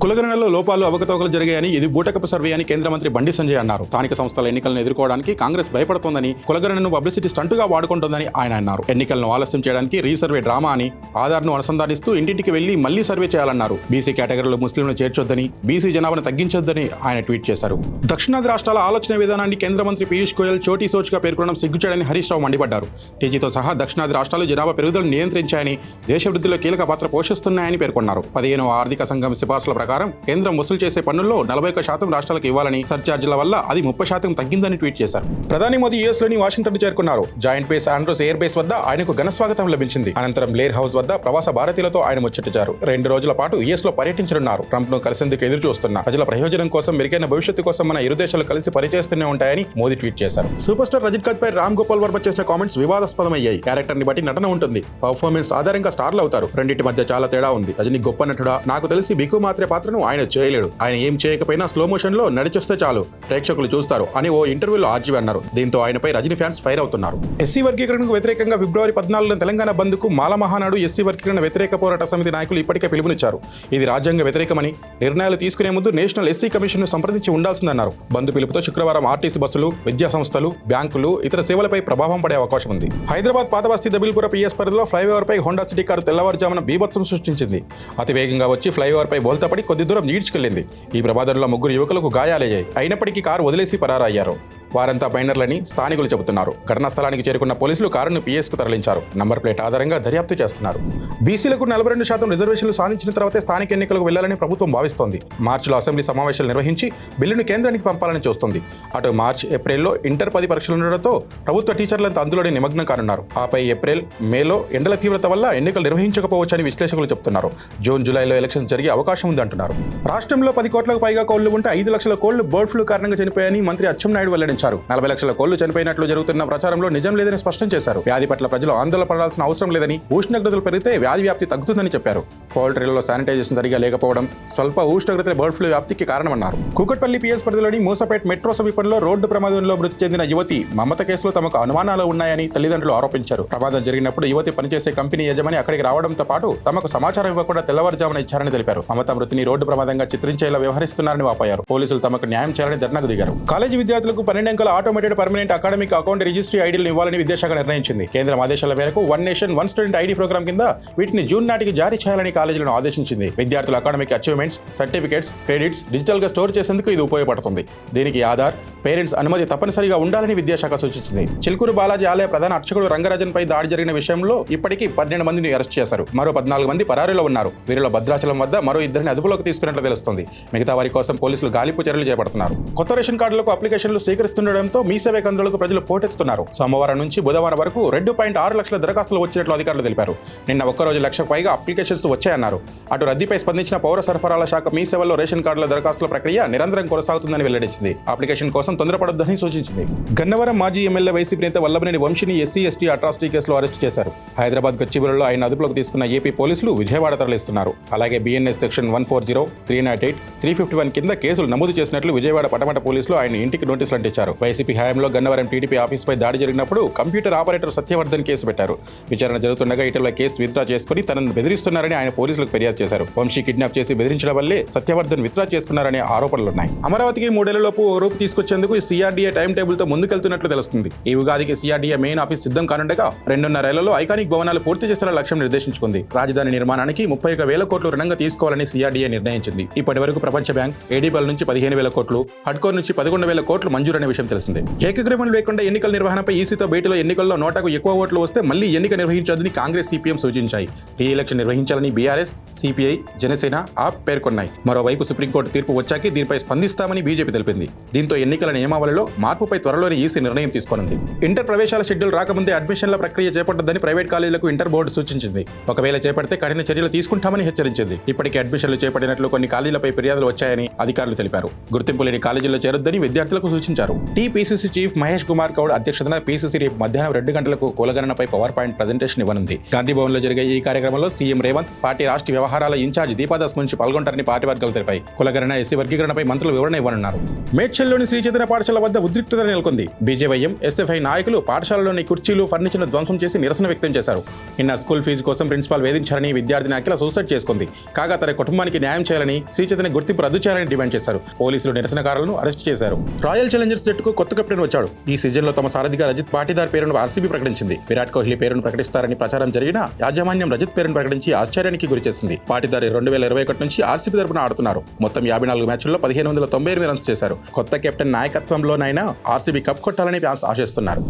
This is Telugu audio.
కులగణనలో లోపాలు అవకతవకలు జరిగాయని ఇది బూటకపు సర్వే అని కేంద్ర మంత్రి బండి సంజయ్ అన్నారు. స్థానిక సంస్థల ఎన్నికలను ఎదుర్కోవడానికి కాంగ్రెస్ భయపడుతోందని, కులగణనను పబ్లిసిటీ స్టంటుగా వాడుకుంటోందని ఆయన అన్నారు. ఎన్నికలను ఆలస్యం చేయడానికి రీసర్వే డ్రామా అని, ఆధార్ను అనుసంధానిస్తూ ఇంటింటికి వెళ్లి మళ్లీ సర్వే చేయాలన్నారు. బీసీ కేటగిరీలో ముస్లింలను చేర్చొద్దని, బీసీ జనాభాను తగ్గించొద్దని ఆయన ట్వీట్ చేశారు. దక్షిణాది రాష్ట్రాల ఆలోచన విధానాన్ని కేంద్ర మంత్రి పీయూష్ గోయల్ చోటీ సోచ్గా పేర్కొనడం సిగ్గుచేడని హరీష్ రావు మండిపడ్డారు. టీజీతో సహా దక్షిణాది రాష్ట్రాలు జనాభా పెరుగుదలను నియంత్రించాయని, దేశ వృద్ధిలో కీలక పాత్ర పోషిస్తున్నాయని పేర్కొన్నారు. 15వ ఆర్థిక సంఘం సిఫార్సుల ప్రకారం కేంద్రం వసూలు చేసే పన్నుల్లో 41% రాష్ట్రాలకు ఇవ్వాలని, సర్చార్జీల వల్ల అది 30% తగ్గిందని ట్వీట్ చేశారు. ప్రధాని మోదీ యూఎస్ లోని వాషింగ్టన్ చేరుకున్నారు. Joint base Andrews air base వద్ద ఆయనకు ఘన స్వాగతం లభించింది. అనంతరం బ్లేర్ హౌస్ వద్ద ప్రవాస భారతీయులతో ఆయన ముచ్చటించారు. 2 రోజుల పాటు యూఎస్ లో పర్యటించనున్నారు. ట్రంప్ ను కలిసేందుకు ఎదురు చూస్తున్న ప్రజల ప్రయోజనం కోసం, మెరుగైన భవిష్యత్తు కోసం మన ఇరు దేశాలు కలిసి పనిచేస్తూనే ఉంటాయని మోదీ ట్వీట్ చేశారు. సూపర్ స్టార్ రజనీకాంత్ పై రామ్ గోపాల్ వర్మ చేసిన కామెంట్స్ వివాదాస్పదమయ్యాయి. క్యారెక్టర్ ని బట్టి నటన ఉంటుంది, పర్ఫార్మెన్స్ ఆధారంగా స్టార్లు అవుతారు. రెండింటి మధ్య చాలా తేడా ఉంది. రజనీ గొప్ప నటుడా? నాకు తెలిసి బికు మాత్రే పాత్రను ఆయన చేయలేడు. ఆయన ఏం చేయకపోయినా స్లో మోషన్ లో నడిచొస్తే చాలు, ప్రేక్షకులు చూస్తారు అని ఓ ఇంటర్వ్యూలో ఆర్జీవి అన్నారు. దీంతో ఆయనపై రజనీ ఫ్యాన్స్ ఫైర్ అవుతున్నారు. ఎస్సీ వర్గీకరణకు వ్యతిరేకంగా ఫిబ్రవరి 14న తెలంగాణ బంద్ కు మాల మహానాడు ఎస్సీ వర్గీకరణ వ్యతిరేక పోరాట సమితి నాయకులు ఇప్పటికే పిలుపునిచ్చారు. ఇది రాజ్యాంగ వ్యతిరేకమని, నిర్ణయాలు తీసుకునే ముందు నేషనల్ ఎస్సీ కమిషన్ ను సంప్రదించి ఉండాల్సిందన్నారు. బంద్ పిలుపుతో శుక్రవారం ఆర్టీసీ బస్సులు, విద్యా సంస్థలు, బ్యాంకులు, ఇతర సేవలపై ప్రభావం పడే అవకాశం ఉంది. హైదరాబాద్ పాతబస్తీ దబిల్పుర పిఎస్ పరిధిలో ఫ్లైఓవర్ పై హోండా సిటీ కారు తెల్లవారుజామున బీభత్సం సృష్టించింది. అతి వేగంగా వచ్చి ఫ్లైఓవర్ పై బోల్తాపడి కొద్ది దూరం ఈడ్చుకెళ్లింది. ఈ ప్రమాదంలో 3 యువకులకు గాయాలయ్యాయి. అయినప్పటికీ కారు వదిలేసి పరారయ్యారు. వారంతా మైనర్లని స్థానికులు చెబుతున్నారు. ఘటనా స్థలానికి చేరుకున్న పోలీసులు కారును పీఎస్కు తరలించారు. నంబర్ ప్లేట్ ఆధారంగా దర్యాప్తు చేస్తున్నారు. బీసీలకు 42% రిజర్వేషన్లు సాధించిన తర్వాతే స్థానిక ఎన్నికలకు వెళ్లాలని ప్రభుత్వం భావిస్తోంది. మార్చిలో అసెంబ్లీ సమావేశాలు నిర్వహించి బిల్లును కేంద్రానికి పంపాలని చూస్తోంది. అటు మార్చి, ఏప్రిల్లో ఇంటర్ 10 పరీక్షలు ఉండడంతో ప్రభుత్వ టీచర్లంతా అందులోనే నిమగ్నం కానున్నారు. ఆపై ఏప్రిల్, మేలో ఎండల తీవ్రత వల్ల ఎన్నికలు నిర్వహించకపోవచ్చని విశ్లేషకులు చెబుతున్నారు. జూన్, జూలైలో ఎలక్షన్స్ జరిగే అవకాశం ఉందంటున్నారు. రాష్ట్రంలో 10 కోట్లకు పైగా కోళ్లు ఉంటే 5 లక్షల కోళ్లు బర్డ్ ఫ్లూ కారణంగా చనిపోయాయని మంత్రి అచ్చెన్నాయుడు వెల్లడించారు. 40 లక్షల కోళ్లు చనిపోయినట్లు జరుగుతున్న ప్రచారంలో నిజం లేదని స్పష్టం చేశారు. వ్యాధి పట్ల ప్రజలు ఆందోళన పడాల్సిన అవసరం లేదని, ఉష్ణోగ్రతలు పెరిగితే వ్యాధి వ్యాప్తి తగ్గుతుందని చెప్పారు. పౌల్ట్రీలలో శానిటైజేషన్ సరిగా లేకపోవడం స్వల్ప ఉష్ణోగ్రతల బర్డ్ ఫ్లూ వ్యాప్తికి కారణమన్నారు. కూకట్పల్లి పిఎస్ పరిధిలోని మూసపేట్ మెట్రో సమీపంలో రోడ్డు ప్రమాదంలో మృతి చెందిన యువతి మమత కేసులో తమకు అనుమానాలు ఉన్నాయని తల్లిదండ్రులు ఆరోపించారు. ప్రమాదం జరిగినప్పుడు యువతి పనిచేసే కంపెనీ యజమాని అక్కడికి రావడంతో పాటు తమకు సమాచారం ఇవ్వకుండా తెల్లవారుజామున ఇచ్చారని తెలిపారు. మమత మృతిని రోడ్డు ప్రమాదంగా చిత్రించేలా వ్యవహరిస్తున్నారని వాపోయారు. పోలీసులు తమకు న్యాయం చేయాలని ధర్నాకు దిగారు. కాలేజీ విద్యార్థులకు 12 అంకెల automated permanent academic account registry ఐడీలను ఇవ్వాలని విద్యాశాఖ నిర్ణయించింది. కేంద్రం ఆదేశాల మేరకు one nation one student ID program కింద వీటిని జూన్ నాటికి జారీ చేయాలని కాలేజీలను ఆదేశించింది. విద్యార్థుల academic achievements, certificates, credits digital గా స్టోర్ చేసేందుకు ఇది ఉపయోగపడుతుంది. దీనికి ఆధార్, పేరెంట్స్ అనుమతి తప్పనిసరిగా ఉండాలని విద్యాశాఖ సూచించింది. చిలుకూరు బాలాజీ ఆలయ ప్రధాన అర్చకుడు రంగరాజన్ పై దాడి జరిగిన విషయంలో ఇప్పటికీ 12 మందిని అరెస్ట్ చేశారు. మరో 14 మంది పరారీలో ఉన్నారు. వీరిలో భద్రాచలం వద్ద మరో 2 అదుపులోకి తీసుకున్నట్లు తెలుస్తోంది. మిగతా వారి కోసం పోలీసులు గాలింపు చర్యలు చేపడుతున్నారు. కొత్త రేషన్ కార్డులకు అప్లికేషన్లు స్వీకరిస్తుండటంతో మీ సేవే కేంద్రాలకు ప్రజలు పోటెత్తుతున్నారు. సోమవారం నుంచి బుధవారం వరకు 2.6 లక్షల దరఖాస్తులు వచ్చినట్లు అధికారులు తెలిపారు. నిన్న ఒక్కరోజు 1,00,000 పైగా అప్లికేషన్స్ వచ్చాయన్నారు. అటు రద్దీపై స్పందించిన పౌర సరఫరాల శాఖ మీ సేవల్లో రేషన్ కార్డుల దరఖాస్తుల ప్రక్రియ నిరంతరం కొనసాగుతుందని వెల్లడించింది. అప్లికేషన్ కోసం తొందరపడొద్దని సూచించింది. గన్నవరం మాజీ ఎమ్మెల్యే వైసీపీ నేత వల్లభనేని వంశీని ఎస్సీ, ఎస్టీ అట్రాసిటీ కేసులో అరెస్టు చేశారు. హైదరాబాద్ గచ్చిబౌలిలో ఆయన అదుపులోకి తీసుకున్న ఏపీ పోలీసులు విజయవాడ తరలిస్తున్నారు. అలాగే బిఎన్ఎస్ సెక్షన్ 140, 308, 351 కింద కేసులు నమోదు చేసినట్లు విజయవాడ పటమట పోలీసులు ఆయన ఇంటికి నోటీసులు అంటించారు. వైసీపీ హయాంలో గన్నవరం టీడీపీ ఆఫీస్పై దాడి జరిగినప్పుడు కంప్యూటర్ ఆపరేటర్ సత్యవర్ధన్ కేసు పెట్టారు. విచారణ జరుగుతుండగా ఇటీవల కేసు విత్డ్రా చేసుకుని తనను బెదిరిస్తున్నారని ఆయన పోలీసులకు ఫిర్యాదు చేశారు. వంశీ కిడ్నాప్ చేసి బెదిరించడం వల్లే సత్యవర్ధన్ విత్డ్రా చేసుకున్నారనే ఆరోపణలున్నాయి. అమరావతికి 3 ఏళ్లలోపు రూపు తీసుకొచ్చేందుకు సిఆర్డీఏ టైం టేబుల్ తో ముందుకెళ్తున్నట్లు తెలుస్తుంది. ఈ ఉగాదికి సిఆర్డీఏ మెయిన్ ఆఫీస్ సిద్ధం కానుండగా 2.5 ఏళ్లలో ఐకానిక్ భవనాలు పూర్తి చేసేలా లక్ష్యం నిర్దేశించుకుంది. రాజధాని నిర్మాణానికి 31,000 కోట్లు రుణంగా తీసుకోవాలని సిఆర్డీఏ నిర్ణయించింది. ఇప్పటి వరకు ప్రపంచ బ్యాంక్, ఏడీపల్ నుంచి 15,000 కోట్లు, హడ్కోర్ నుంచి 11,000 కోట్లు మంజూరనే విషయం తెలిసిందే. ఏకగ్రీవం లేకుండా ఎన్నికల నిర్వహణపై ఈసీతో భేటీలో ఎన్నికల్లో నోటాకు ఎక్కువ ఓట్లు వస్తే మళ్లీ ఎన్నిక నిర్వహించొద్దని కాంగ్రెస్, సిపిఎం సూచించాయి. రీ ఎలక్షన్ నిర్వహించాలని బీఆర్ఎస్, సిపిఐ, జనసేన, ఆప్ పేర్కొన్నాయి. మరోవైపు సుప్రీంకోర్టు తీర్పు వచ్చాకే దీనిపై స్పందిస్తామని బీజేపీ తెలిపింది. దీంతో ఎన్నికల నియమావళిలో మార్పుపై త్వరలోనే ఈసీ నిర్ణయం తీసుకోనుంది. ఇంటర్ ప్రవేశాల షెడ్యూల్ రాకముందే అడ్మిషన్ల ప్రక్రియ చేపట్టొద్దని ప్రైవేట్ కాలేజీలకు ఇంటర్ బోర్డు సూచించింది. ఒకవేళ చేపడితే కఠిన చర్యలు తీసుకుంటామని హెచ్చరించింది. ఇప్పటికే అడ్మిషన్లు చేపట్టినట్లు కొన్ని కాలేజీలపై ఫిర్యాదులు వచ్చాయని అధికారులు తెలిపారు. గుర్తింపు లేని కాలేజీల్లో చేరొద్దని విద్యార్థులకు సూచించారు. టీపీసీసీ చీఫ్ మహేష్ కుమార్ గౌడ్ అధ్యక్షతన పీసీసీ రేపు మధ్యాహ్నం 2 గంటలకు కులగణనపై పవర్ పాయింట్ ప్రజెంటేషన్ ఇవ్వనుంది. గాంధీ భవన్ లో జరిగే ఈ కార్యక్రమంలో సీఎం రేవంత్, పార్టీ రాష్ట్ర వ్యవహారాల ఇన్ఛార్జ్ దీపాదాస్ మున్షి పాల్గొంటారని పార్టీ వర్గాలు తెలిపాయి. కులగణన, ఎస్సీ వర్గీకరణపై మంత్రులు వివరణ ఇవ్వనున్నారు. మేడ్చల్లోని శ్రీ చైతన్య పాఠశాల వద్ద ఉద్రిక్తత నెలకొంది. బీజేవైఎం, ఎస్ఎఫ్ఐ నాయకులు పాఠశాలలోని కుర్చీలు, ఫర్నిచర్ను ధ్వంసం చేసి నిరసన వ్యక్తం చేశారు. ఇన్నర్ స్కూల్ ఫీజు కోసం ప్రిన్సిపాల్ వేధించారని విద్యార్థిని అఖిల సూసైడ్ చేసుకుంది. కాగా తన కుటుంబానికి న్యాయం చేయాలని, శ్రీ చైతన్య గుర్తింపు రద్దు చేయాలని డిమాండ్ చేశారు. పోలీసులు నిరసనకారులను అరెస్ట్ చేశారు. రాయల్ ఛాలెంజర్స్ జట్టుకు కొత్త కెప్టెన్ వచ్చాడు. ఈ సీజన్లో తమ సారథిగా రజిత్ పాటీదార్ పేరును ఆర్సీబీ ప్రకటించింది. విరాట్ కోహ్లీ పేరును ప్రకటిస్తారని ప్రచారం జరిగినా యాజమాన్యం రజిత్ పేరును ప్రకటించి ఆశ్చర్యానికి గురిచేసింది. పాటీదార్ 2021 నుంచి ఆర్సీబీ తరపున ఆడుతున్నారు. మొత్తం 54 మ్యాచ్ల్లో 1598 రన్స్ చేశారు. కొత్త కెప్టెన్ నాయకత్వంలోనైనా ఆర్సీబీ కప్ కొట్టాలని ఫ్యాన్స్ ఆశిస్తున్నారు.